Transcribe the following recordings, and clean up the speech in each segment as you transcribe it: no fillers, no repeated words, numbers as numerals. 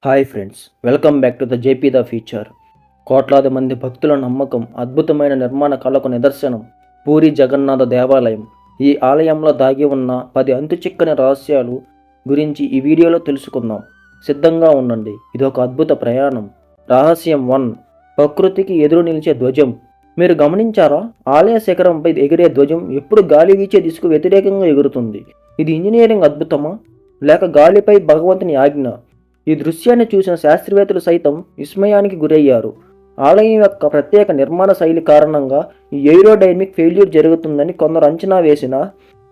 Hi friends, welcome back to the JP the future. కోట్లాది మంది భక్తుల నమ్మకం, అద్భుతమైన నిర్మాణ కళకు నిదర్శనం పూరి జగన్నాథ దేవాలయం. ఈ ఆలయంలో దాగి ఉన్న 10 అంతుచిక్కని రహస్యాలు గురించి ఈ వీడియోలో తెలుసుకుందాం. సిద్ధంగా ఉండండి, ఇది ఒక అద్భుత ప్రయాణం. రహస్యం 1, ప్రకృతికి ఎదురు నిలిచే ధ్వజం. మీరు గమనించారా? ఆలయ శిఖరంపై ఎగిరే ధ్వజం ఎప్పుడు గాలి వీచే దిశకు వ్యతిరేకంగా ఎగురుతుంది. ఇది ఇంజనీరింగ్ అద్భుతమా, లేక గాలిపై భగవంతుని ఆజ్ఞ? ఈ దృశ్యాన్ని చూసిన శాస్త్రవేత్తలు సైతం విస్మయానికి గురయ్యారు. ఆలయం యొక్క ప్రత్యేక నిర్మాణ శైలి కారణంగా ఈ ఏరోడైనమిక్ ఫెయిల్యూర్ జరుగుతుందని కొందరు అంచనా వేసినా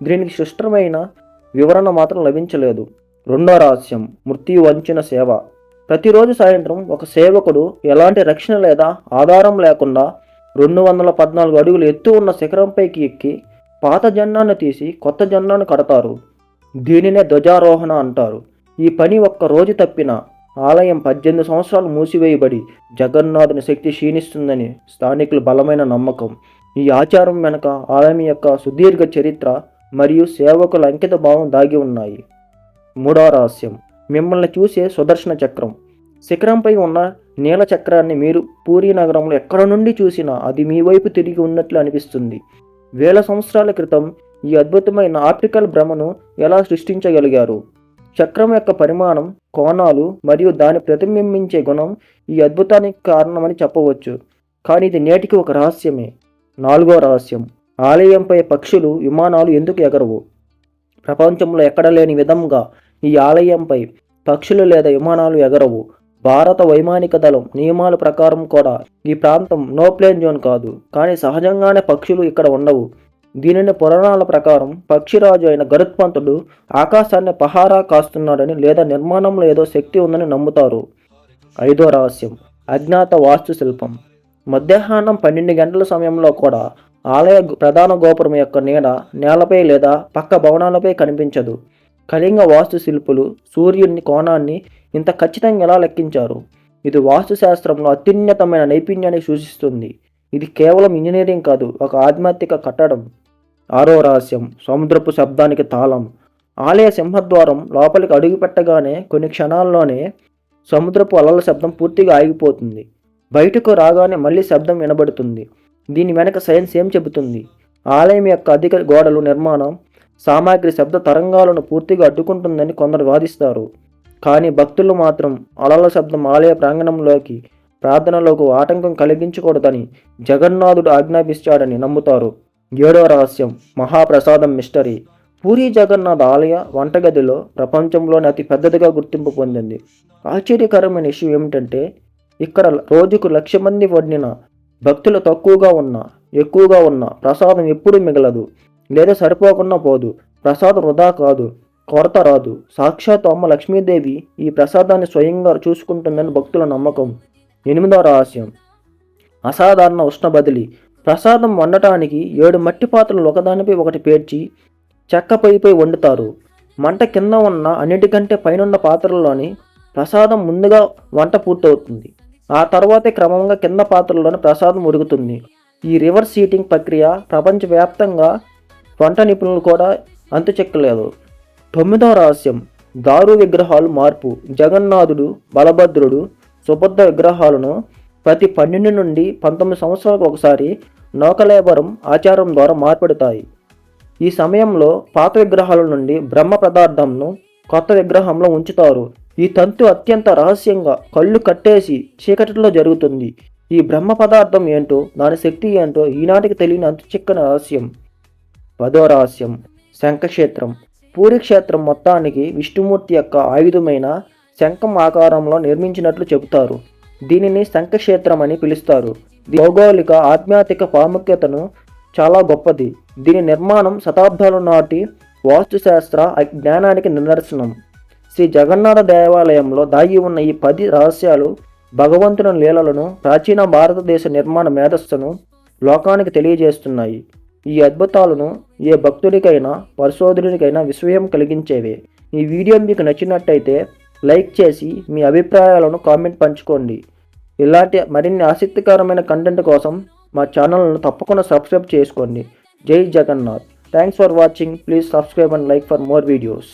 దీనికి స్పష్టమైన వివరణ మాత్రం లభించలేదు. రెండో రహస్యం, మృత్యు వంచిన సేవ. ప్రతిరోజు సాయంత్రం ఒక సేవకుడు ఎలాంటి రక్షణ లేదా ఆధారం లేకుండా 214 అడుగులు ఎత్తు ఉన్న శిఖరంపైకి ఎక్కి పాత జెండాను తీసి కొత్త జెండాను కడతారు. దీనినే ధ్వజారోహణ అంటారు. ఈ పని ఒక్క రోజు తప్పిన ఆలయం 18 సంవత్సరాలు మూసివేయబడి జగన్నాథుని శక్తి క్షీణిస్తుందని స్థానికుల బలమైన నమ్మకం. ఈ ఆచారం వెనుక ఆలయం యొక్క సుదీర్ఘ చరిత్ర మరియు సేవకుల అంకిత భావం దాగి ఉన్నాయి. మూడవ రహస్యం, మిమ్మల్ని చూసే సుదర్శన చక్రం. శిఖరంపై ఉన్న నీల చక్రాన్ని మీరు పూరీ నగరంలో ఎక్కడ నుండి చూసినా అది మీ వైపు తిరిగి ఉన్నట్లు అనిపిస్తుంది. వేల సంవత్సరాల క్రితం ఈ అద్భుతమైన ఆప్టికల్ భ్రమను ఎలా సృష్టించగలిగారు? చక్రం యొక్క పరిమాణం, కోణాలు మరియు దాన్ని ప్రతిబింబించే గుణం ఈ అద్భుతానికి కారణమని చెప్పవచ్చు. కానీ ఇది నేటికి ఒక రహస్యమే. నాలుగో రహస్యం, ఆలయంపై పక్షులు, విమానాలు ఎందుకు ఎగరవు? ప్రపంచంలో ఎక్కడ లేని విధంగా ఈ ఆలయంపై పక్షులు లేదా విమానాలు ఎగరవు. భారత వైమానిక దళం నియమాల ప్రకారం కూడా ఈ ప్రాంతం నో ప్లేన్ జోన్ కాదు, కానీ సహజంగానే పక్షులు ఇక్కడ ఉండవు. దీనిని పురాణాల ప్రకారం పక్షిరాజు అయిన గరుత్మంతుడు ఆకాశాన్ని పహారా కాస్తున్నాడని లేదా నిర్మాణంలో ఏదో శక్తి ఉందని నమ్ముతారు. ఐదో రహస్యం, అజ్ఞాత వాస్తుశిల్పం. మధ్యాహ్నం 12 గంటల సమయంలో కూడా ఆలయ ప్రధాన గోపురం యొక్క నీడ నేలపై లేదా పక్క భవనాలపై కనిపించదు. కళింగ వాస్తుశిల్పులు సూర్యుని కోణాన్ని ఇంత ఖచ్చితంగా ఎలా లెక్కించారు? ఇది వాస్తుశాస్త్రంలో అత్యున్నతమైన నైపుణ్యాన్ని సూచిస్తుంది. ఇది కేవలం ఇంజనీరింగ్ కాదు, ఒక ఆధ్యాత్మిక కట్టడం. ఆరో రహస్యం, సముద్రపు శబ్దానికి తాళం. ఆలయ సింహద్వారం లోపలికి అడుగు పెట్టగానే కొన్ని క్షణాల్లోనే సముద్రపు అలల శబ్దం పూర్తిగా ఆగిపోతుంది. బయటకు రాగానే మళ్ళీ శబ్దం వినబడుతుంది. దీని వెనక సైన్స్ ఏం చెబుతుంది? ఆలయం యొక్క అధిక గోడలు నిర్మాణం సామాగ్రి శబ్ద తరంగాలను పూర్తిగా అడ్డుకుంటుందని కొందరు వాదిస్తారు. కానీ భక్తులు మాత్రం అలల శబ్దం ఆలయ ప్రాంగణంలోకి ప్రార్థనలకు ఆటంకం కలిగించకూడదని జగన్నాథుడు ఆజ్ఞాపిస్తాడని నమ్ముతారు. ఏడో రహస్యం, మహాప్రసాదం మిస్టరీ. పూరీ జగన్నాథ్ ఆలయ వంటగదిలో ప్రపంచంలోని అతి పెద్దదిగా గుర్తింపు పొందింది. ఆశ్చర్యకరమైన విషయం ఏమిటంటే ఇక్కడ రోజుకు 1,00,000 మంది వండిన భక్తులు ఎక్కువగా ఉన్న ప్రసాదం ఎప్పుడూ మిగలదు లేదా సరిపోకుండా పోదు. ప్రసాదం వృధా కాదు, కొరత రాదు. సాక్షాత్ అమ్మ లక్ష్మీదేవి ఈ ప్రసాదాన్ని స్వయంగా చూసుకుంటుందని భక్తుల నమ్మకం. 8వ రహస్యం, అసాధారణ ఉష్ణ బదిలీ. ప్రసాదం వండటానికి 7 మట్టి పాత్రలు ఒకదానిపై ఒకటి పేర్చి చెక్క పొయ్యిపై వండుతారు. మంట కింద ఉన్న అన్నిటికంటే పైనున్న పాత్రల్లోని ప్రసాదం ముందుగా వంట పూర్తవుతుంది. ఆ తర్వాతే క్రమంగా కింద పాత్రలోని ప్రసాదం ఉడుకుతుంది. ఈ రివర్స్ హీటింగ్ ప్రక్రియ ప్రపంచవ్యాప్తంగా వంట నిపుణులు కూడా అంతుచెక్కలేదు. 9వ రహస్యం, దారు విగ్రహాలు మార్పు. జగన్నాథుడు, బలభద్రుడు, సుభద్ర విగ్రహాలను ప్రతి 12 నుండి 19 సంవత్సరాలకు ఒకసారి నౌకలేబరం ఆచారం ద్వారా మార్పడతాయి. ఈ సమయంలో పాత విగ్రహాల నుండి బ్రహ్మ పదార్థంను కొత్త విగ్రహంలో ఉంచుతారు. ఈ తంతు అత్యంత రహస్యంగా కళ్ళు కట్టేసి చీకటిలో జరుగుతుంది. ఈ బ్రహ్మ పదార్థం ఏంటో, దాని శక్తి ఏంటో ఈనాటికి తెలియని అంతుచిక్కని రహస్యం. 10వ రహస్యం, శంఖక్షేత్రం. పూరి క్షేత్రం మొత్తానికి విష్ణుమూర్తి యొక్క ఆయుధమైన శంఖం ఆకారంలో నిర్మించినట్లు చెబుతారు. దీనిని శంఖక్షేత్రం అని పిలుస్తారు. భౌగోళిక ఆధ్యాత్మిక ప్రాముఖ్యతను చాలా గొప్పది. దీని నిర్మాణం శతాబ్దాల నాటి వాస్తుశాస్త్ర జ్ఞానానికి నిదర్శనం. శ్రీ జగన్నాథ దేవాలయంలో దాగి ఉన్న ఈ 10 రహస్యాలు భగవంతుని లీలలను, ప్రాచీన భారతదేశ నిర్మాణ మేధస్సును లోకానికి తెలియజేస్తున్నాయి. ఈ అద్భుతాలను ఏ భక్తుడికైనా పరిశోధకుడికైనా విస్మయం కలిగించేవే. ఈ వీడియో మీకు నచ్చినట్టయితే లైక్ చేసి మీ అభిప్రాయాలను కామెంట్ పంచుకోండి. ఇలాంటి మరిన్ని ఆసక్తికరమైన కంటెంట్ కోసం మా ఛానల్ను తప్పకుండా సబ్స్క్రైబ్ చేసుకోండి. జై Jagannath. Thanks for watching. Please subscribe and like for more videos.